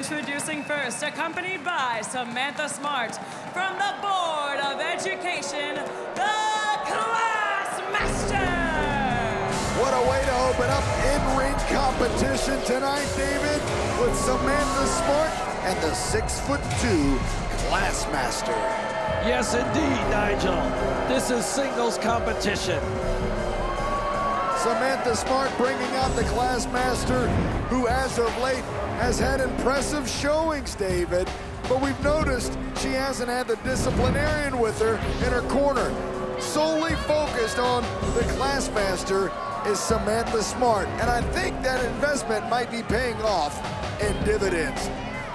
Introducing first, accompanied by Samantha Smart, from the Board of Education, the Classmaster! What a way to open up in-ring competition tonight, David, with Samantha Smart and the 6'2" Classmaster. Yes, indeed, Nigel. This is singles competition. Samantha Smart bringing out the Classmaster, who as of late has had impressive showings, David. But we've noticed she hasn't had the disciplinarian with her in her corner. Solely focused on the Classmaster is Samantha Smart. And I think that investment might be paying off in dividends.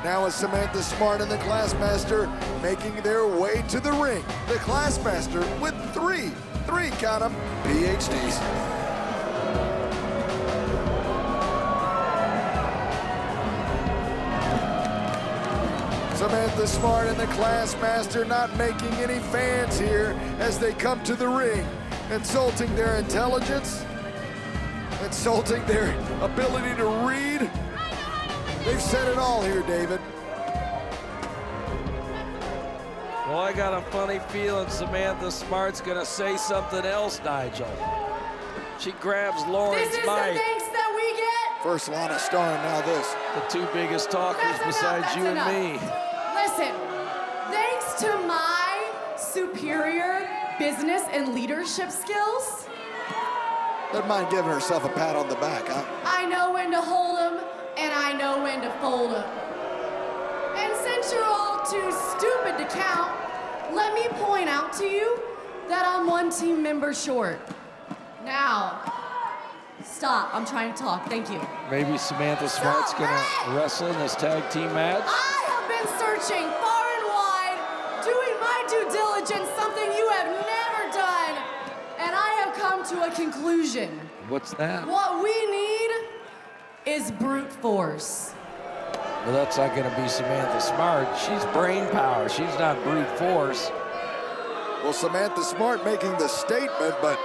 Now is Samantha Smart and the Classmaster making their way to the ring. The Classmaster with three, count 'em, PhDs. Samantha Smart and the Classmaster not making any fans here as they come to the ring, insulting their intelligence, insulting their ability to read. They've said it all here, David. Well, I got a funny feeling Samantha Smart's gonna say something else, Nigel. She grabs Lauren's This is mic. the thanks that we get. First Lana Star and now this. The two biggest talkers That's besides enough, you that's and enough. me. Listen, thanks to my superior business and leadership skills, Doesn't mind giving herself a pat on the back, huh? I know when to hold them and I know when to fold them. And since you're all too stupid to count, let me point out to you that I'm one team member short. Now, stop, I'm trying to talk, thank you. Maybe Samantha Smart's gonna wrestle in this tag team match. I have been searching far and wide, doing my due diligence, something you have never done, and I have come to a conclusion. What's that? What we need is brute force. Well, that's not gonna be Samantha Smart. She's brain power. She's not brute force. Well, Samantha Smart making the statement, but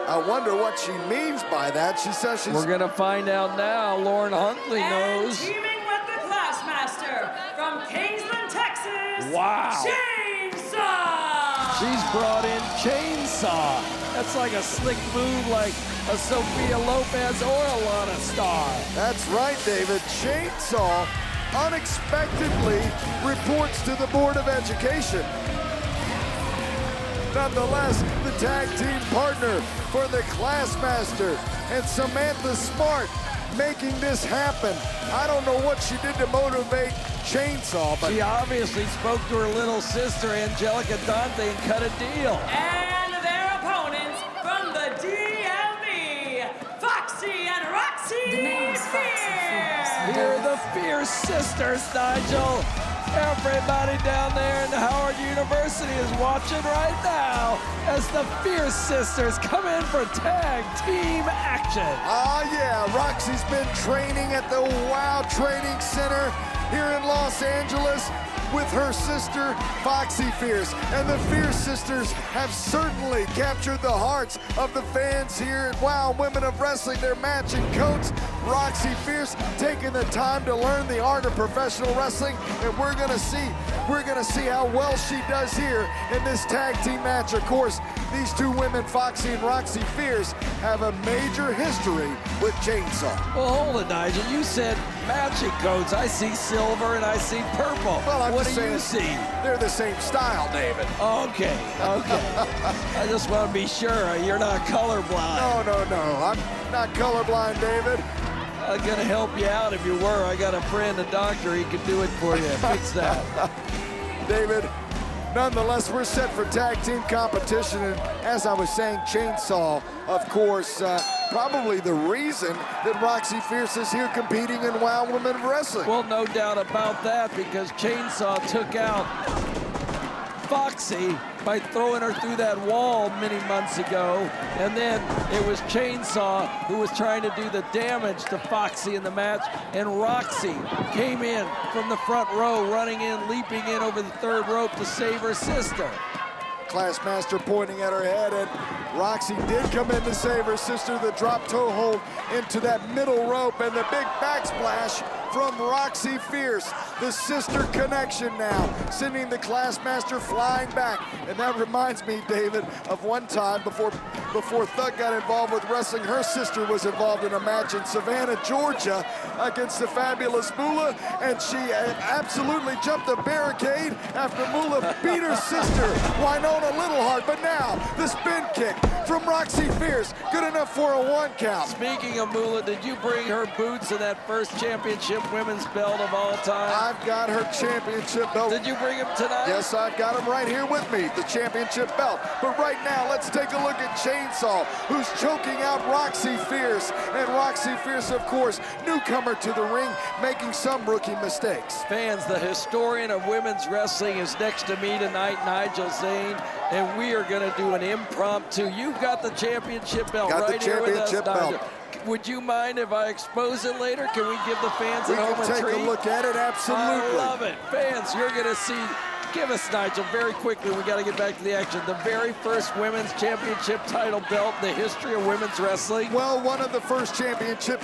I wonder what she means by that. She says she's... We're gonna find out now. Lauren Huntley knows. And teaming with the Classmaster from Kingsland, Texas, Wow. Chainsaw! She's brought in Chainsaw. That's like a slick move like a Sophia Lopez or a Lana Star. That's right, David. Chainsaw unexpectedly reports to the Board of Education. Nonetheless, the tag team partner for the Classmaster and Samantha Smart making this happen. I don't know what she did to motivate Chainsaw, but... She obviously spoke to her little sister, Angelica Dante, and cut a deal. And their opponents from the DMV, Foxy and Roxy Fierce! Here are the Fierce Sisters, Nigel. Everybody down there in Howard University is watching right now as the Fierce Sisters come in for tag team action. Ah, yeah, Roxy's been training at the WOW Training Center here in Los Angeles with her sister, Foxy Fierce. And the Fierce Sisters have certainly captured the hearts of the fans here at WOW Women of Wrestling. Their matching coats, Roxy Fierce taking the time to learn the art of professional wrestling, and we're gonna see how well she does here in this tag team match. Of course, these two women, Foxy and Roxy Fierce, have a major history with Chainsaw. Well, hold it, Nigel. You said matching coats. I see silver and I see purple. Well, I'm what just do you saying, see? they're the same style, David. Okay. I just want to be sure you're not colorblind. No. I'm not colorblind, David. I'm going to help you out if you were. I got a friend, a doctor. He can do it for you. Fix that. David, nonetheless, we're set for tag team competition. And as I was saying, Chainsaw, of course, probably the reason that Roxy Fierce is here competing in WOW Women of Wrestling. Well, no doubt about that, because Chainsaw took out Foxy by throwing her through that wall many months ago. And then it was Chainsaw who was trying to do the damage to Foxy in the match. And Roxy came in from the front row, running in, leaping in over the third rope to save her sister. Classmaster pointing at her head, and Roxy did come in to save her sister. The drop toe hold into that middle rope and the big backsplash from Roxy Fierce. The sister connection now, sending the Classmaster flying back. And that reminds me, David, of one time before Thug got involved with wrestling, her sister was involved in a match in Savannah, Georgia against the fabulous Moolah, and she absolutely jumped the barricade after Moolah beat her sister, Winona Little hard. But now, the spin kick from Roxy Fierce, good enough for a 1 count. Speaking of Moolah, did you bring her boots and that first championship women's belt of all time? I've got her championship belt. Did you bring them tonight? Yes, I've got them right here with me, the championship belt. But right now, let's take a look at Chainsaw, who's choking out Roxy Fierce. And Roxy Fierce, of course, newcomer to the ring, making some rookie mistakes. Fans, the historian of women's wrestling is next to me tonight, Nigel Zane, and we are going to do an impromptu. You've got the championship belt right here with us, Nigel. Would you mind if I expose it later? Can we give the fans at home a treat? We can take a look at it, absolutely. I love it. Fans, you're going to see. Give us, Nigel, very quickly. We got to get back to the action. The very first women's championship title belt in the history of women's wrestling. Well, one of the first championship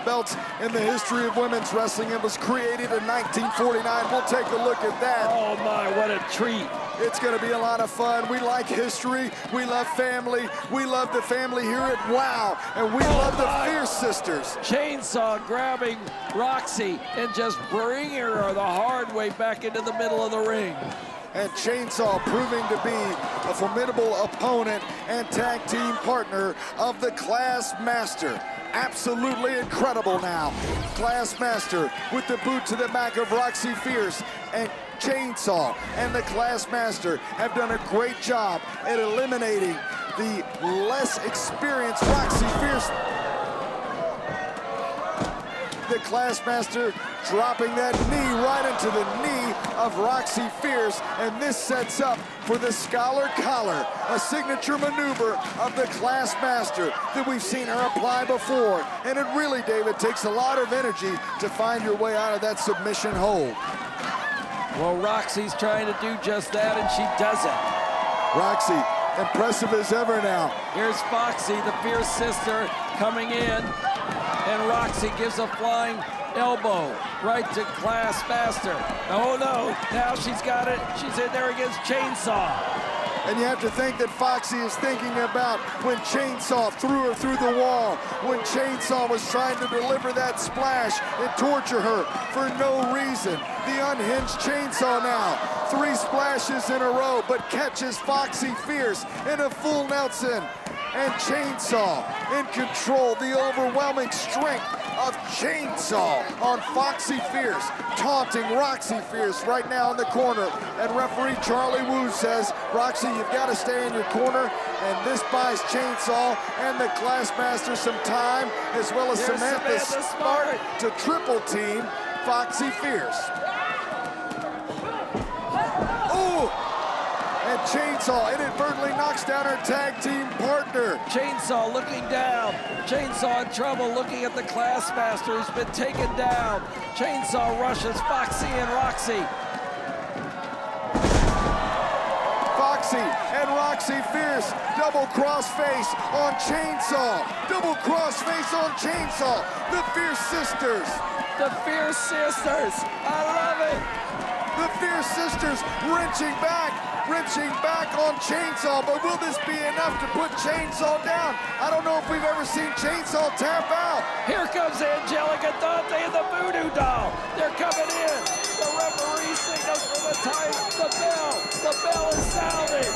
belts in the history of women's wrestling. It was created in 1949. We'll take a look at that. Oh, my, what a treat. It's going to be a lot of fun. We like history. We love family. We love the family here at WOW. And we love the Fierce sisters. Chainsaw grabbing Roxy and just bringing her the hard way back into the middle of the ring. And Chainsaw proving to be a formidable opponent and tag team partner of the Classmaster. Absolutely incredible now. Classmaster with the boot to the back of Roxy Fierce, and Chainsaw and the Classmaster have done a great job at eliminating the less experienced Roxy Fierce. The Classmaster dropping that knee right into the knee of Roxy Fierce, and this sets up for the Scholar Collar, a signature maneuver of the Classmaster that we've seen her apply before. And it really, David, takes a lot of energy to find your way out of that submission hold. Well, Roxy's trying to do just that, and she does it. Roxy, impressive as ever now. Here's Foxy, the Fierce sister, coming in, and Roxy gives a flying elbow right to Classmaster. Oh no, now she's got it. She's in there against Chainsaw. And you have to think that Foxy is thinking about when Chainsaw threw her through the wall, when Chainsaw was trying to deliver that splash and torture her for no reason. The unhinged Chainsaw now, 3 splashes in a row, but catches Foxy Fierce in a full Nelson. And Chainsaw in control, the overwhelming strength of Chainsaw on Foxy Fierce, taunting Roxy Fierce right now in the corner. And referee Charlie Wu says, Roxy, you've got to stay in your corner. And this buys Chainsaw and the Classmaster some time, as well as Samantha Smart to triple team Foxy Fierce. Oh! And Chainsaw inadvertently knocks down her tag team partner. Chainsaw looking down. Chainsaw in trouble, looking at the Classmaster who's been taken down. Chainsaw rushes Foxy and Roxy. Foxy and Roxy Fierce, double crossface on Chainsaw. Double crossface on Chainsaw. The Fierce sisters. The Fierce sisters. I love it. The Fierce sisters wrenching back on Chainsaw, but will this be enough to put Chainsaw down? I don't know if we've ever seen Chainsaw tap out. Here comes Angelica Dante and the Voodoo Doll. They're coming in. The referee signals for the time. The bell is sounding.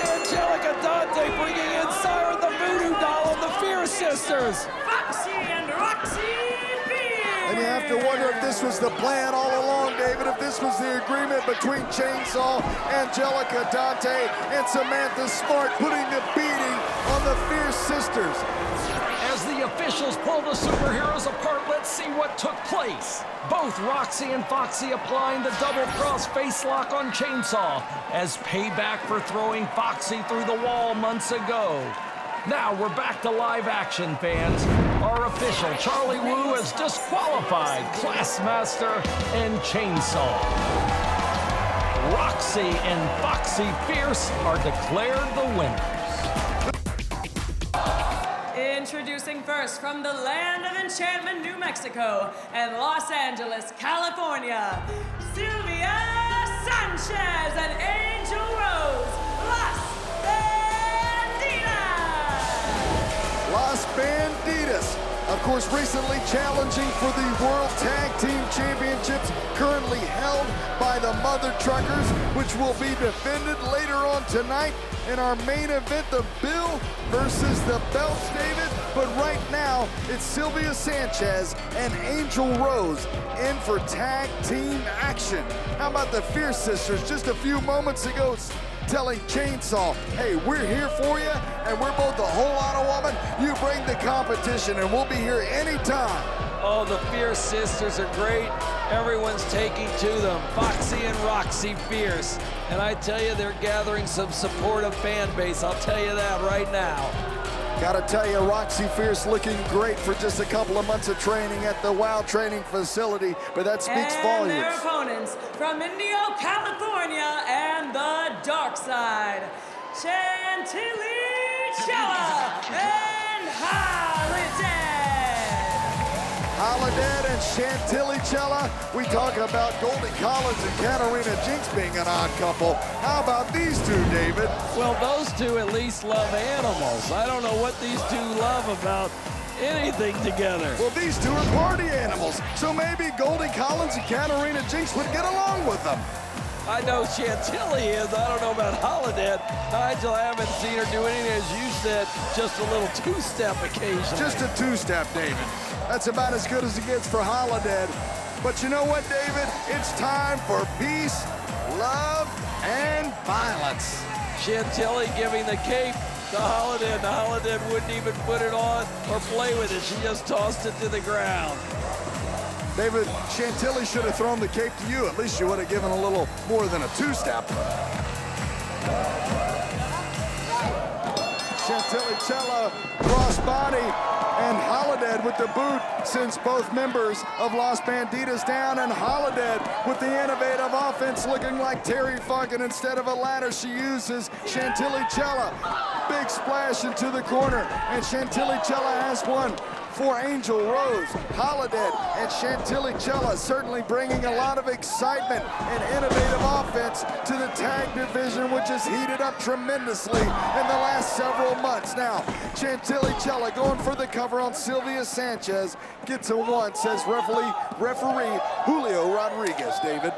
Angelica Dante bringing in Siren the Voodoo Doll and the Fierce sisters. Foxy and Roxy. And you have to wonder if this was the plan all along, David, if this was the agreement between Chainsaw, Angelica Dante, and Samantha Smart, putting the beating on the Fierce sisters. As the officials pull the superheroes apart, let's see what took place. Both Roxy and Foxy applying the double-cross face lock on Chainsaw as payback for throwing Foxy through the wall months ago. Now we're back to live action, fans. Our official, Charlie Wu, has disqualified Classmaster and Chainsaw. Roxy and Foxy Fierce are declared the winners. Introducing first from the land of enchantment, New Mexico, and Los Angeles, California, Sylvia, Sanchez, and Angel Rose, Las Bandidas! Las Bandidas, of course, recently challenging for the World Tag Team Championships, currently held by the Mother Truckers, which will be defended later on tonight in our main event, the Bill versus the Belts, David. But right now, it's Sylvia Sanchez and Angel Rose in for tag team action. How about the Fierce Sisters just a few moments ago telling Chainsaw, hey, we're here for you, and we're both a whole lot of woman. You bring the competition, and we'll be here anytime. Oh, the Fierce Sisters are great. Everyone's taking to them. Foxy and Roxy Fierce. And I tell you, they're gathering some supportive fan base. I'll tell you that right now. Gotta tell you, Roxy Fierce looking great for just a couple of months of training at the WOW training facility, but that speaks volumes. And their opponents from Indio, California, and the dark side, Chantilly Chella and Holidead. Holidead and Chantilly Chella. We talk about Goldie Collins and Katarina Jinx being an odd couple. How about these two, David? Well, those two at least love animals. I don't know what these two love about anything together. Well, these two are party animals, so maybe Goldie Collins and Katarina Jinx would get along with them. I know Chantilly is. I don't know about Holidead. Nigel, I haven't seen her do anything, as you said, just a little two-step occasionally. Just a two-step, David. That's about as good as it gets for Holidead. But you know what, David? It's time for peace, love, and violence. Chantilly giving the cape to Holidead. The Holidead wouldn't even put it on or play with it. She just tossed it to the ground. David, Chantilly should have thrown the cape to you. At least you would have given a little more than a two-step. Chantilly Chella, crossbody, and Holidead with the boot sends both members of Las Bandidas down, and Holidead with the innovative offense looking like Terry Funk, and instead of a ladder, she uses Chantilly Chella. Big splash into the corner, and Chantilly Chella has one for Angel Rose. Holidead and Chantilly Chella certainly bringing a lot of excitement and innovative offense to the tag division, which has heated up tremendously in the last several months. Now, Chantilly Chella going for the cover on Sylvia Sanchez. Gets a one, says referee Julio Rodriguez, David.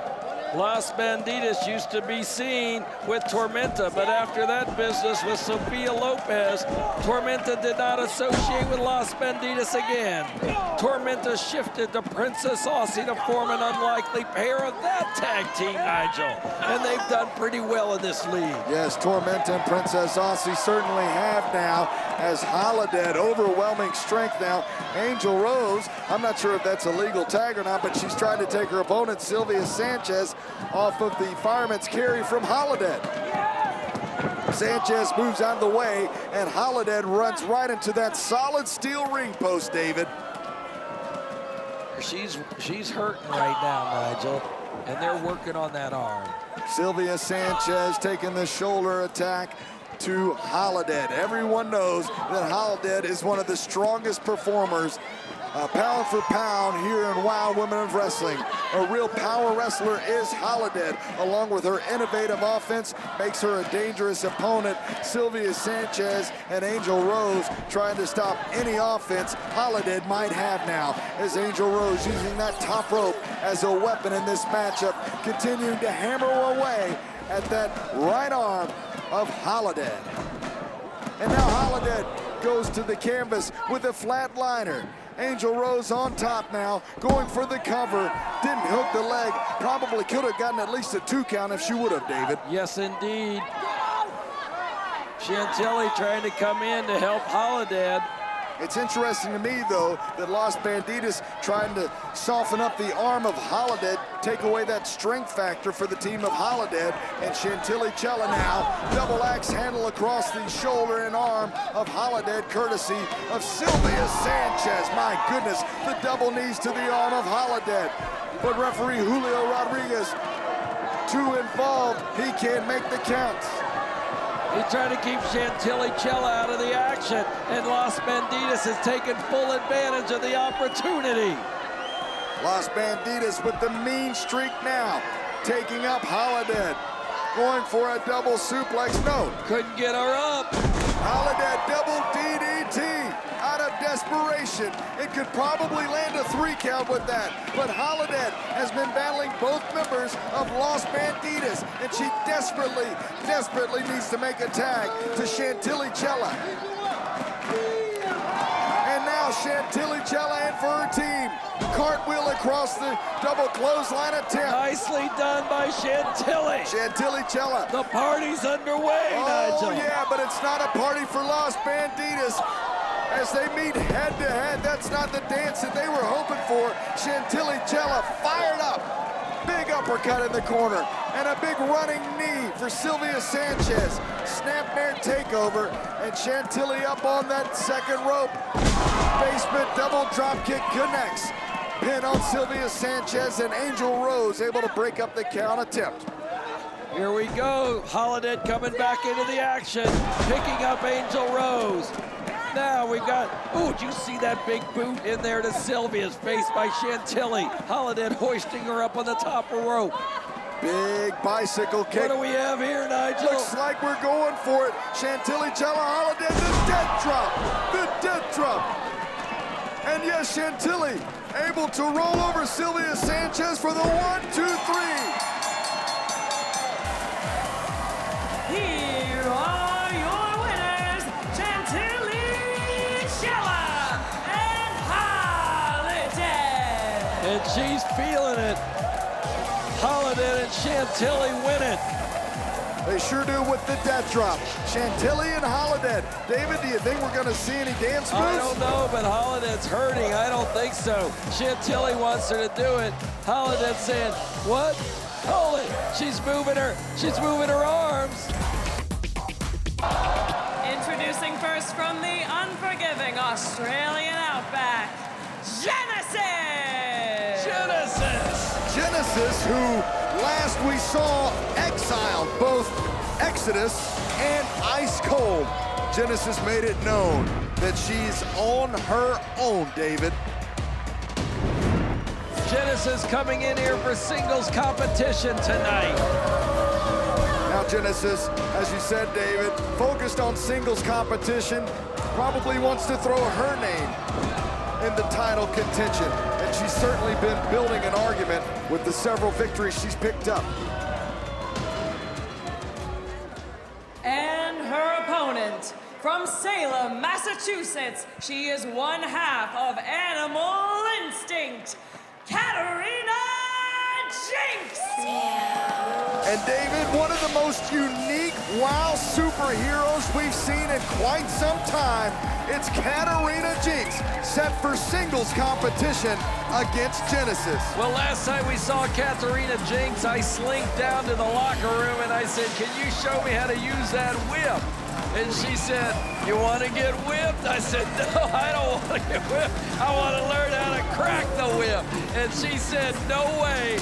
Las Bandidas used to be seen with Tormenta, but after that business with Sofia Lopez, Tormenta did not associate with Las Bandidas again. Tormenta shifted to Princess Aussie to form an unlikely pair of that tag team, Nigel. And they've done pretty well in this league. Yes, Tormenta and Princess Aussie certainly have now, as Holidead, overwhelming strength now. Angel Rose, I'm not sure if that's a legal tag or not, but she's trying to take her opponent, Sylvia Sanchez, off of the fireman's carry from Holidead. Sanchez moves out of the way, and Holidead runs right into that solid steel ring post, David. She's hurting right now, Nigel, and they're working on that arm. Sylvia Sanchez taking the shoulder attack to Holidead. Everyone knows that Holidead is one of the strongest performers pound for pound here in WOW Women of Wrestling. A real power wrestler is Holidead, along with her innovative offense, makes her a dangerous opponent. Sylvia Sanchez and Angel Rose trying to stop any offense Holidead might have now, as Angel Rose using that top rope as a weapon in this matchup, continuing to hammer away at that right arm of Holidead. And now Holidead goes to the canvas with a flatliner. Angel Rose on top now, going for the cover. Didn't hook the leg. Probably could have gotten at least a 2 count if she would have, David. Yes, indeed. Chantilly trying to come in to help Holidead. It's interesting to me, though, that Las Bandidas trying to soften up the arm of Holidead, take away that strength factor for the team of Holidead, and Chantilly Chella now, double axe handle across the shoulder and arm of Holidead, courtesy of Sylvia Sanchez. My goodness, the double knees to the arm of Holidead. But referee Julio Rodriguez, too involved, he can't make the counts. He's trying to keep Chantilly Chella out of the action, and Las Bandidas has taken full advantage of the opportunity. Las Bandidas with the mean streak now, taking up Holidead. Going for a double suplex, no. Couldn't get her up. Holidead double DDT out of desperation. It could probably land a 3 count with that, but Holidead has been battling both members of Las Bandidas, and she desperately needs to make a tag to Chantilly Chella. And now Chantilly Chella in for her team. Cartwheel across the double clothesline attempt. Nicely done by Chantilly. Chantilly Chella. The party's underway, Nigel. Oh yeah, but it's not a party for Las Bandidas. As they meet head to head, that's not the dance that they were hoping for. Chantilly Chella fired up. Big uppercut in the corner. And a big running knee for Sylvia Sanchez. Snapmare takeover. And Chantilly up on that second rope. Basement double drop kick connects. Pin on Sylvia Sanchez, and Angel Rose able to break up the count attempt. Here we go. Holidead coming back into the action. Picking up Angel Rose. Now we've got, oh, did you see that big boot in there to Sylvia's face by Chantilly? Holidead hoisting her up on the top of rope. Big bicycle kick. What do we have here, Nigel? Looks like we're going for it. Chantilly Chella Holidead, the death drop. The death drop. And yes, Chantilly able to roll over Sylvia Sanchez for the 1, 2, 3. Here are your winners, Chantilly Chella and Holidead. And she's feeling it. Holidead and Chantilly win it. They sure do with the death drop. Chantilly and Holidead. David, do you think we're going to see any dance moves? I don't know, but Holidead's hurting. I don't think so. Chantilly wants her to do it. Holidead saying, what? Hold it. She's moving her arms. Introducing first from the unforgiving Australian outback, Genesis! Genesis, who last we saw exiled both Exodus and Ice Cold. Genesis made it known that she's on her own, David. Genesis coming in here for singles competition tonight. Now Genesis, as you said, David, focused on singles competition, probably wants to throw her name in the title contention. And she's certainly been building an argument with the several victories she's picked up. And her opponent, from Salem, Massachusetts, she is one half of Animal Instinct, Katarina Jinx! And David, one of the most unique WOW superheroes we've seen in quite some time. It's Katarina Jinx, set for singles competition against Genesis. Well, last time we saw Katarina Jinx, I slinked down to the locker room and I said, can you show me how to use that whip? And she said, you want to get whipped? I said, no, I don't want to get whipped. I want to learn how to crack the whip. And she said, no way.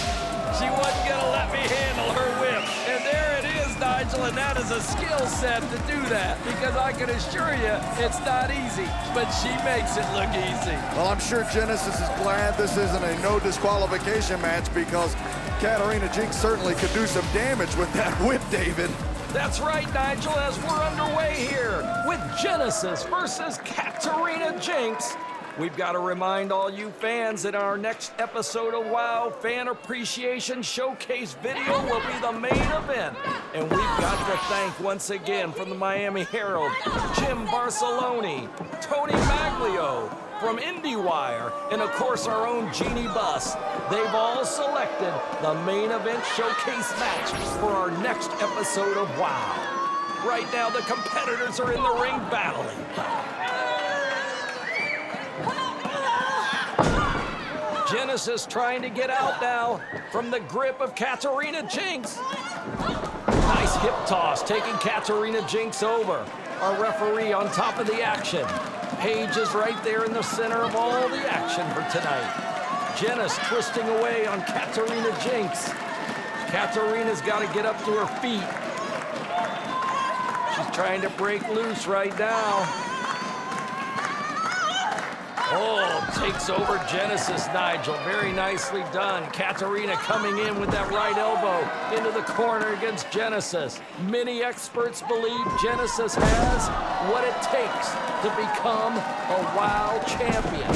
She wasn't going to let me handle her whip. And there it is, Nigel, and that is a skill set to do that, because I can assure you it's not easy, but she makes it look easy. Well, I'm sure Genesis is glad this isn't a no disqualification match, because Katarina Jinx certainly could do some damage with that whip, David. That's right, Nigel, as we're underway here with Genesis versus Katarina Jinx. We've got to remind all you fans that our next episode of WOW Fan Appreciation Showcase video will be the main event. And we've got to thank once again from the Miami Herald, Jim Barceloni, Tony Maglio from IndieWire, and of course our own Jeannie Buss. They've all selected the main event showcase match for our next episode of WOW. Right now the competitors are in the ring battling. Genesis trying to get out now from the grip of Katarina Jinx. Nice hip toss, taking Katarina Jinx over. Our referee on top of the action. Paige is right there in the center of all the action for tonight. Genesis twisting away on Katarina Jinx. Katarina's got to get up to her feet. She's trying to break loose right now. Oh, takes over Genesis, Nigel. Very nicely done. Katarina coming in with that right elbow into the corner against Genesis. Many experts believe Genesis has what it takes to become a WOW champion.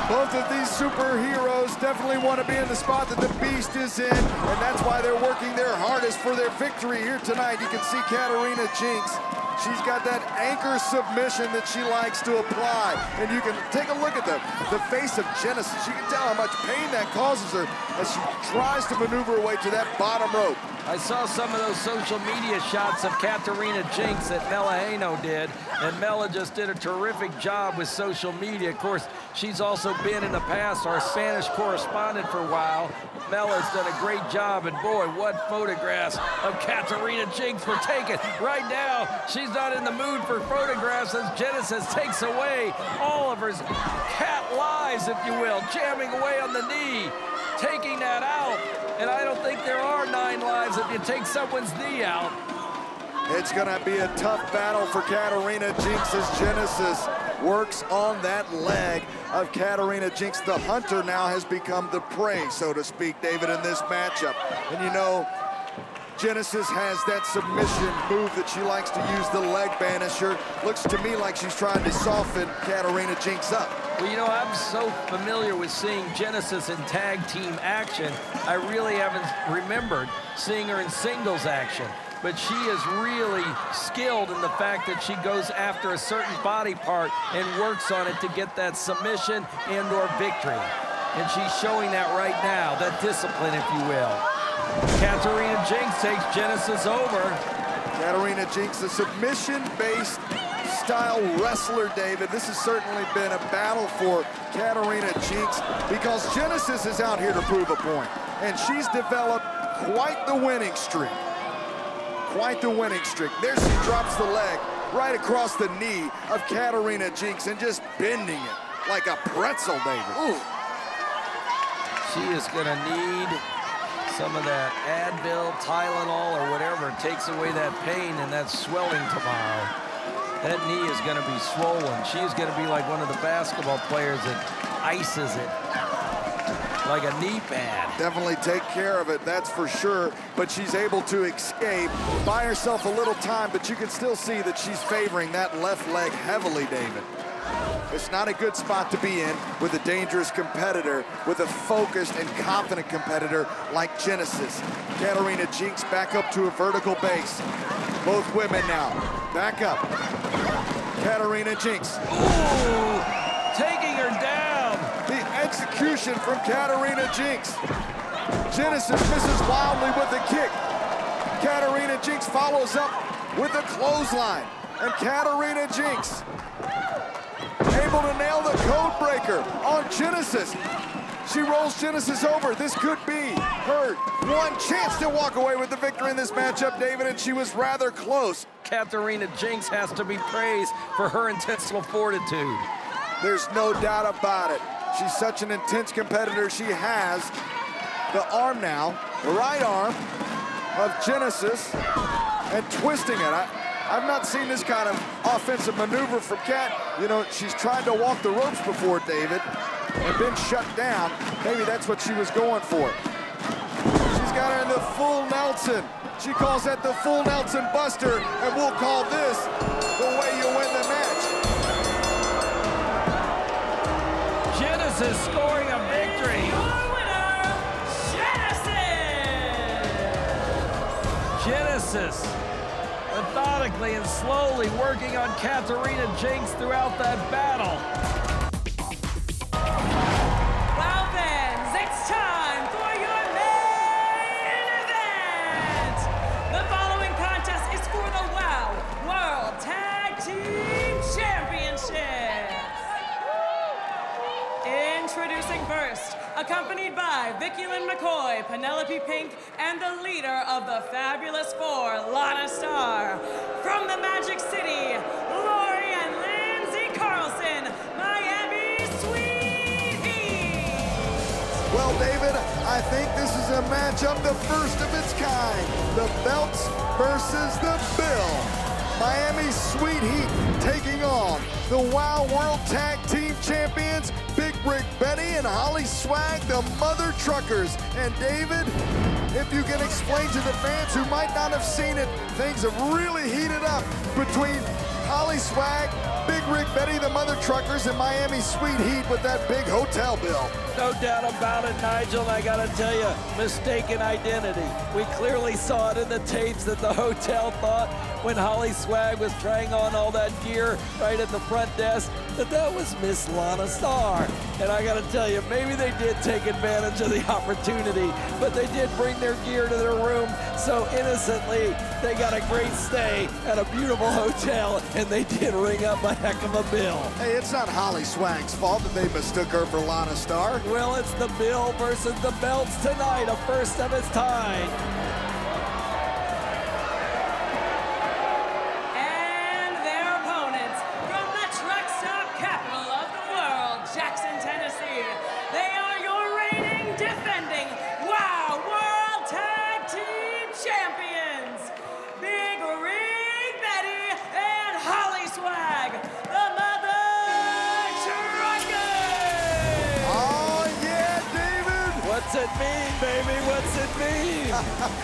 Both of these superheroes definitely want to be in the spot that the Beast is in, and that's why they're working their hardest for their victory here tonight. You can see Katarina Jinx. She's got that anchor submission that she likes to apply. And you can take a look at the face of Genesis. You can tell how much pain that causes her as she tries to maneuver her way to that bottom rope. I saw some of those social media shots of Katarina Jinx that Mela Haino did, and Mela just did a terrific job with social media. Of course, she's also been in the past our Spanish correspondent for WOW. Mela's done a great job, and boy, what photographs of Katarina Jinx were taken. Right now, she's not in the mood for photographs as Genesis takes away all of her cat lives, if you will, jamming away on the knee, taking that out. And I don't think there are 9 lives if you take someone's knee out. It's gonna be a tough battle for Katarina Jinx as Genesis works on that leg of Katarina Jinx. The hunter now has become the prey, so to speak, David, in this matchup. And you know, Genesis has that submission move that she likes to use, the leg banisher. Looks to me like she's trying to soften Katarina Jinx up. Well, you know, I'm so familiar with seeing Genesis in tag team action, I really haven't remembered seeing her in singles action. But she is really skilled in the fact that she goes after a certain body part and works on it to get that submission and or victory. And she's showing that right now, that discipline, if you will. Katarina Jinx takes Genesis over. Katarina Jinx, a submission-based style wrestler, David. This has certainly been a battle for Katarina Jinx because Genesis is out here to prove a point. And she's developed quite the winning streak. Quite the winning streak. There she drops the leg right across the knee of Katarina Jinx and just bending it like a pretzel, David. Ooh. She is gonna need some of that Advil, Tylenol, or whatever takes away that pain and that swelling tomorrow. That knee is gonna be swollen. She is gonna be like one of the basketball players that ices it like a knee pad. Definitely take care of it, that's for sure. But she's able to escape, buy herself a little time, but you can still see that she's favoring that left leg heavily, David. It's not a good spot to be in with a dangerous competitor, with a focused and confident competitor like Genesis. Katarina Jinx back up to a vertical base. Both women now, back up. Katarina Jinx. Ooh, taking her down. The execution from Katarina Jinx. Genesis misses wildly with a kick. Katarina Jinx follows up with a clothesline. And Katarina Jinx able to nail the code breaker on Genesis. She rolls Genesis over. This could be her one chance to walk away with the victory in this matchup, David, and she was rather close. Katarina Jinx has to be praised for her intentional fortitude. There's no doubt about it. She's such an intense competitor. She has the arm now, the right arm of Genesis, and twisting it. I've not seen this kind of offensive maneuver from Kat. You know, she's tried to walk the ropes before, David, and been shut down. Maybe that's what she was going for. She's got her in the full Nelson. She calls that the full Nelson Buster, and we'll call this the way you win the match. Genesis scoring a victory. Your winner, Genesis! Genesis methodically and slowly working on Katarina Jinx throughout that battle. Well, fans, it's time for your main event! The following contest is for the WOW World Tag Team Championships! Introducing first, accompanied by Vicky Lynn McCoy, Penelope Pink, and the leader of the Fabulous Four, Lana Star. From the Magic City, Lori and Lindsay Carlson, Miami Sweet Heat. Well, David, I think this is a matchup, the first of its kind. The belts versus the bill. Miami Sweet Heat taking on the WOW World Tag Team Champions, Big Rig Betty and Holly Swag, the Mother Truckers. And David, if you can explain to the fans who might not have seen it, things have really heated up between Holly Swag, Big Rig Betty, the Mother Truckers, and Miami Sweet Heat with that big hotel bill. No doubt about it, Nigel, and I gotta tell you, mistaken identity. We clearly saw it in the tapes that the hotel thought when Holly Swag was trying on all that gear right at the front desk that was Miss Lana Star. And I gotta tell you, maybe they did take advantage of the opportunity, but they did bring their gear to their room so innocently. They got a great stay at a beautiful hotel, and they did ring up a heck of a bill. Hey, it's not Holly Swag's fault that they mistook her for Lana Star. Well, it's the bill versus the belts tonight, a first of its kind. And their opponents from the truck stop capital of the world, Jackson, Tennessee. They are your reigning, defending WOW World Tag Team Champions, Big Rig Betty and Holly Swag, the Mother Truckers. Oh, yeah, David. What's it mean, baby? What's it mean?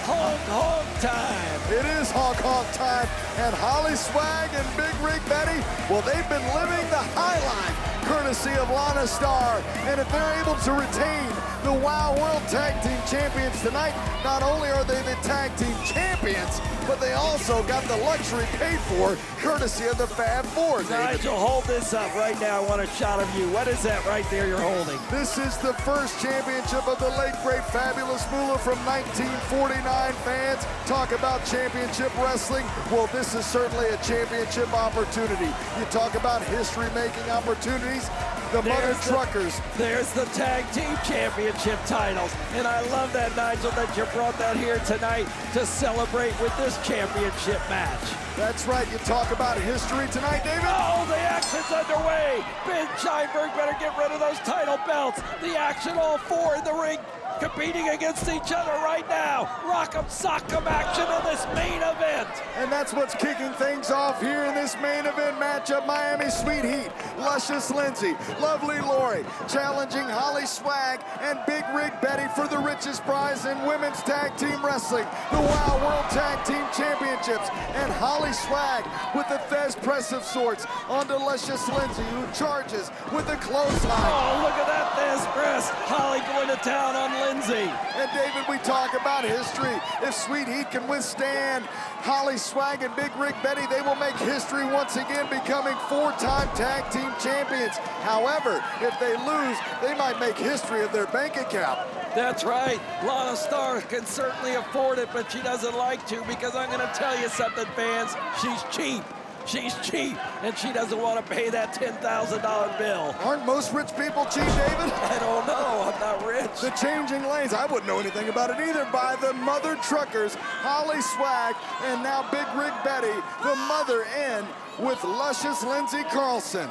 Honk, honk time. It is honk honk time, and Holly Swag and Big Rig Betty, well, they've been living the high life, courtesy of Lana Star. And if they're able to retain the WOW World Tag Team Champions tonight, not only are they the Tag Team Champions, but they also got the luxury paid for, courtesy of the Fab Four. Nigel, hold this up right now. I want a shot of you. What is that right there you're holding? This is the first championship of the late, great, fabulous Moolah from 1949. Fans, talk about championship wrestling. Well, this is certainly a championship opportunity. You talk about history-making opportunities. The Mother Truckers. There's the Tag Team Championship titles. And I love that, Nigel, that you brought that here tonight to celebrate with this championship match. That's right. You talk about history tonight, David. Oh, the action's underway. Ben Scheinberg better get rid of those title belts. The action, all four in the ring, competing against each other right now. Rock'em sock'em action in this main event. And that's what's kicking things off here in this main event matchup. Miami Sweet Heat, Luscious Lindsay, Lovely Lori, challenging Holly Swag and Big Rig Betty for the richest prize in women's tag team wrestling, the WOW World Tag Team Championships. And Holly Swag with the Thez press of sorts onto Luscious Lindsay, who charges with a clothesline. Oh, look at that Thez press. Holly going to town on Lindsay. And David, we talk about history. If Sweet Heat can withstand Holly Swag and Big Rig Betty, they will make history once again, becoming four-time tag team champions. However, if they lose, they might make history of their bank account. That's right. Lana Star can certainly afford it, but she doesn't like to, because I'm going to tell you something, fans. She's cheap. She's cheap, and she doesn't want to pay that $10,000 bill. Aren't most rich people cheap, David? I don't know. I'm not rich. The changing lanes, I wouldn't know anything about it either, by the Mother Truckers, Holly Swag, and now Big Rig Betty, the mother in with Luscious Lindsay Carlson.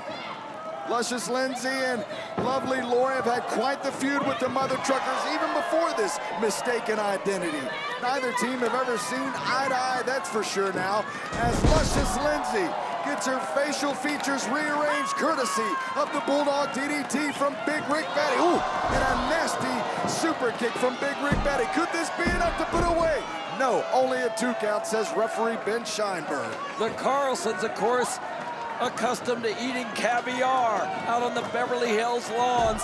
Luscious Lindsay and Lovely Lori have had quite the feud with the Mother Truckers even before this mistaken identity. Neither team have ever seen eye to eye, that's for sure now, as Luscious Lindsay gets her facial features rearranged courtesy of the Bulldog DDT from Big Rig Betty. Ooh, and a nasty super kick from Big Rig Betty. Could this be enough to put away? No, only a 2 count, says referee Ben Scheinberg. The Carlsons, of course, accustomed to eating caviar out on the Beverly Hills lawns.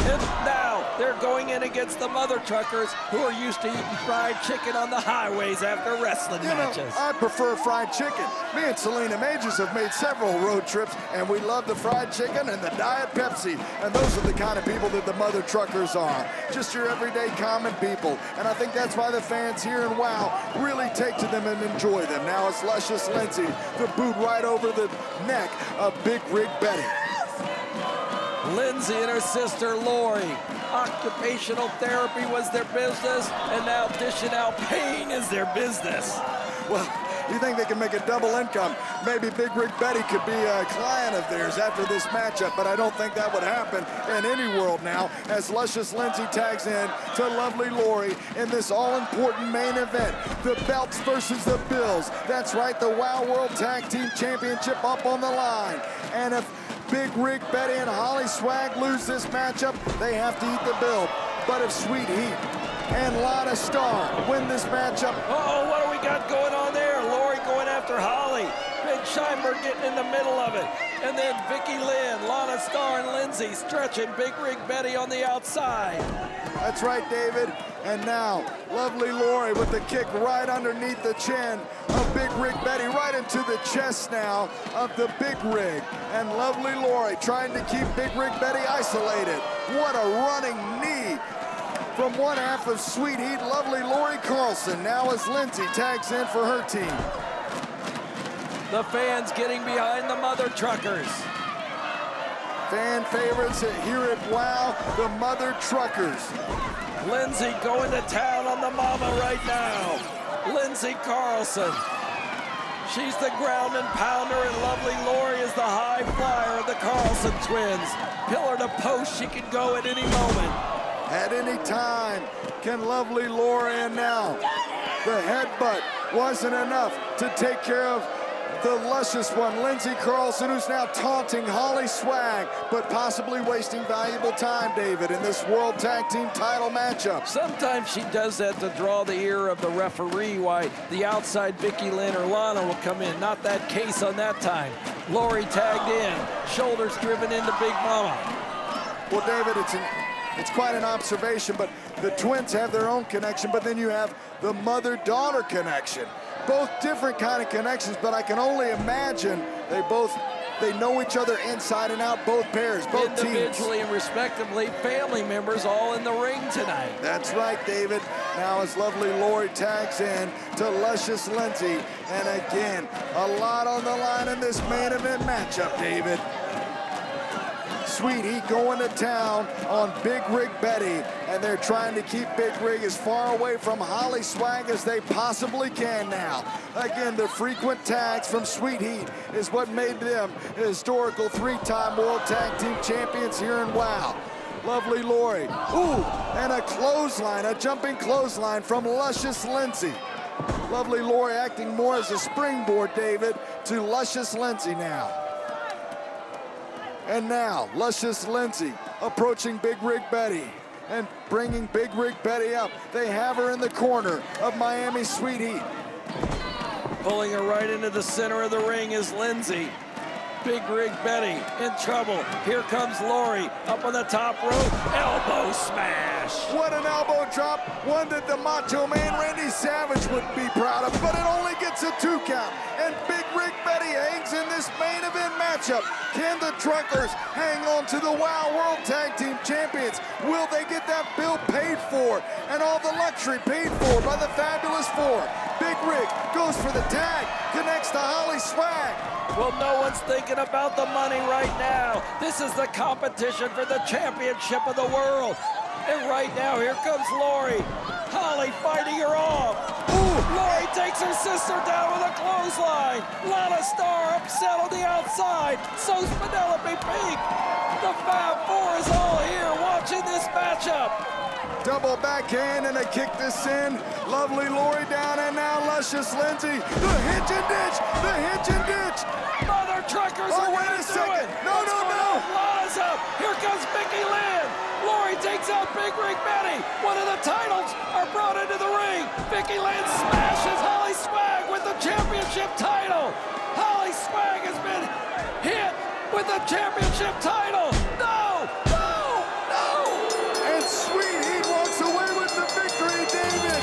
And now they're going in against the Mother Truckers, who are used to eating fried chicken on the highways after wrestling matches. I prefer fried chicken. Me and Selena Majors have made several road trips, and we love the fried chicken and the Diet Pepsi. And those are the kind of people that the Mother Truckers are. Just your everyday common people. And I think that's why the fans here in WOW really take to them and enjoy them. Now it's Luscious Lindsay, the boot right over the neck of Big Rig Betty. Lindsay and her sister Lori. Occupational therapy was their business, and now dishing out pain is their business. Well, You think they can make a double income? Maybe Big Rig Betty could be a client of theirs after this matchup, but I don't think that would happen in any world now, as Luscious Lindsay tags in to Lovely Lori in this all-important main event. The belts versus the bills. That's right, the WOW World Tag Team Championship up on the line. And if Big Rig Betty and Holly Swag lose this matchup, they have to eat the bill. But if Sweet Heat and Lana Star win this matchup... Uh-oh, what do we got going on there? Lori going after Holly. Big Scheinberg getting in the middle of it. And then Vicky Lynn, Lana Star, and Lindsay stretching Big Rig Betty on the outside. That's right, David. And now, Lovely Lori with the kick right underneath the chin of Big Rig Betty, right into the chest now of the Big Rig. And Lovely Lori trying to keep Big Rig Betty isolated. What a running knee from one half of Sweet Heat, Lovely Lori Carlson. Now as Lindsay tags in for her team. The fans getting behind the Mother Truckers. Fan favorites here at WOW, the Mother Truckers. Lindsay going to town on the mama right now. Lindsay Carlson. She's the ground and pounder, and Lovely Lori is the high flyer of the Carlson twins. Pillar to post, she can go at any moment. At any time, can Lovely Lori, and now the headbutt wasn't enough to take care of the luscious one, Lindsay Carlson, who's now taunting Holly Swag, but possibly wasting valuable time, David, in this World Tag Team title matchup. Sometimes she does that to draw the ear of the referee, why the outside Vicky Lynn or Lana will come in. Not that case on that time. Lori tagged in, shoulders driven into Big Mama. Well, David, it's quite an observation, but the twins have their own connection, but then you have the mother-daughter connection. Both different kind of connections, but I can only imagine they know each other inside and out, both pairs, both teams. Individually and respectively, family members all in the ring tonight. That's right, David. Now as Lovely Lori tags in to Luscious Lindsay, and again, a lot on the line in this main event matchup, David. Sweet Heat going to town on Big Rig Betty, and they're trying to keep Big Rig as far away from Holly Swag as they possibly can now. Again, the frequent tags from Sweet Heat is what made them historical three-time World Tag Team Champions here in WOW. Lovely Lori, ooh, and a clothesline, a jumping clothesline from Luscious Lindsay. Lovely Lori acting more as a springboard, David, to Luscious Lindsay now. And now, Luscious Lindsay approaching Big Rig Betty and bringing Big Rig Betty up. They have her in the corner of Miami Sweet Heat. Pulling her right into the center of the ring is Lindsay. Big Rig Betty in trouble. Here comes Lori up on the top rope. Elbow smash. What an elbow drop. One that the Macho Man Randy Savage would be proud of, but it only gets a 2 count. And Big Rig Betty hangs in this main event matchup. Can the Truckers hang on to the WOW World Tag Team Champions? Will they get that bill paid for and all the luxury paid for by the Fabulous Four? Big Rig goes for the tag, connects to Holly Swag. Well, no one's thinking about the money right now. This is the competition for the championship of the world. And right now, here comes Lori. Holly fighting her off. Ooh, Lori takes her sister down with a clothesline. Lana Star upset on the outside. So's Penelope Pink. The Fab Four is all here watching this matchup. Double backhand and a kick to send. Lovely Lori down, and now Luscious Lindsay. The hitch and ditch, the hitch and ditch. Mother Truckers are wait gonna a do second. it. No, What's no, going no. on? Lana's up. Here comes Vicky Lynn. Lori takes out Big Rig Betty. One of the titles are brought into the ring. Vicky Lynn smashes Holly Swag with the championship title. Holly Swag has been hit with the championship title. No, no, no. And Sweet Heat walks away with the victory, David.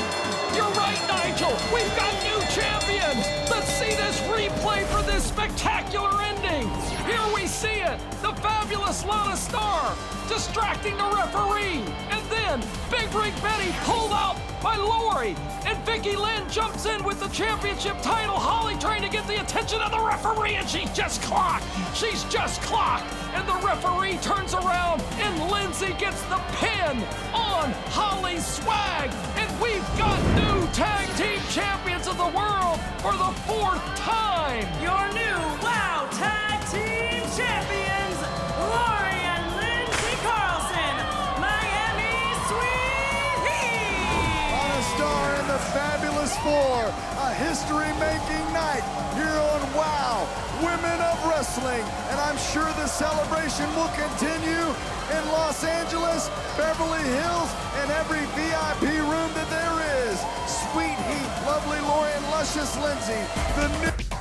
You're right, Nigel. We've got new champions. Let's see this replay for this spectacular ending. Here we see it. The fabulous Lana Star distracting the referee. And then Big Rig Betty pulled out by Lori. And Vicky Lynn jumps in with the championship title. Holly trying to get the attention of the referee, and she just clocked. She's just clocked. And the referee turns around, and Lindsay gets the pin on Holly Swag. And we've got new tag team champions of the world for the a history-making night here on WOW Women of Wrestling. And I'm sure the celebration will continue in Los Angeles, Beverly Hills, and every VIP room that there is. Sweet Heat, Lovely Lori, and Luscious Lindsay, the new